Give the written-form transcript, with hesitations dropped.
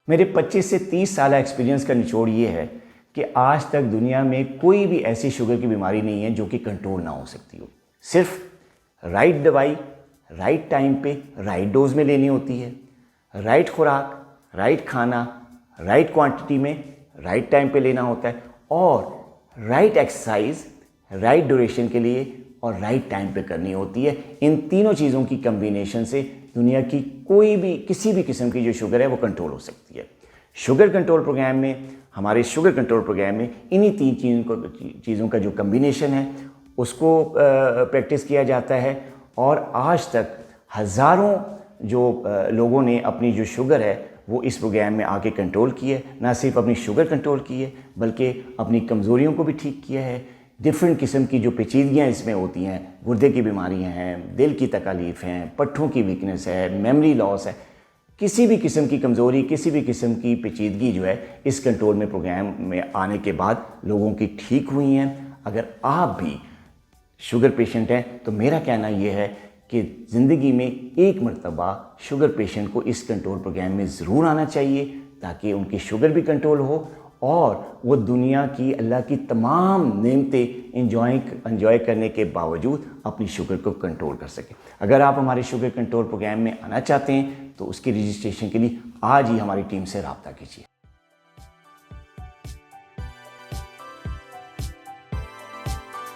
میرے 25 سے 30 سالہ ایکسپیرینس کا نچوڑ یہ ہے کہ آج تک دنیا میں کوئی بھی ایسی شوگر کی بیماری نہیں ہے جو کہ کنٹرول نہ ہو سکتی ہو. صرف رائٹ دوائی رائٹ ٹائم پہ رائٹ ڈوز میں لینی ہوتی ہے، رائٹ خوراک رائٹ کھانا رائٹ کوانٹٹی میں رائٹ ٹائم پہ لینا ہوتا ہے، اور رائٹ ایکسرسائز رائٹ ڈیوریشن کے لیے اور رائٹ ٹائم پہ کرنی ہوتی ہے. ان تینوں چیزوں کی کمبینیشن سے دنیا کی کوئی بھی کسی بھی قسم کی جو شوگر ہے وہ کنٹرول ہو سکتی ہے. شوگر کنٹرول پروگرام میں، ہمارے شوگر کنٹرول پروگرام میں انہی تین چیزوں کا جو کمبینیشن ہے اس کو پریکٹس کیا جاتا ہے، اور آج تک ہزاروں جو لوگوں نے اپنی جو شوگر ہے وہ اس پروگرام میں آ کے کنٹرول کی ہے. نہ صرف اپنی شوگر کنٹرول کی ہے بلکہ اپنی کمزوریوں کو بھی ٹھیک کیا ہے. ڈفرینٹ قسم کی جو پیچیدگیاں اس میں ہوتی ہیں، گردے کی بیماریاں ہیں، دل کی تکالیف ہیں، پٹھوں کی ویکنس ہے، میموری لاس ہے، کسی بھی قسم کی کمزوری، کسی بھی قسم کی پیچیدگی جو ہے اس کنٹرول میں پروگرام میں آنے کے بعد لوگوں کی ٹھیک ہوئی ہیں. اگر آپ بھی شوگر پیشنٹ ہیں تو میرا کہنا یہ ہے کہ زندگی میں ایک مرتبہ شوگر پیشنٹ کو اس کنٹرول پروگرام میں ضرور آنا چاہیے تاکہ ان کی شوگر بھی کنٹرول ہو اور وہ دنیا کی اللہ کی تمام نعمتیں انجوائے کرنے کے باوجود اپنی شوگر کو کنٹرول کر سکیں. اگر آپ ہمارے شوگر کنٹرول پروگرام میں آنا چاہتے ہیں تو اس کی رجسٹریشن کے لیے آج ہی ہماری ٹیم سے رابطہ کیجیے.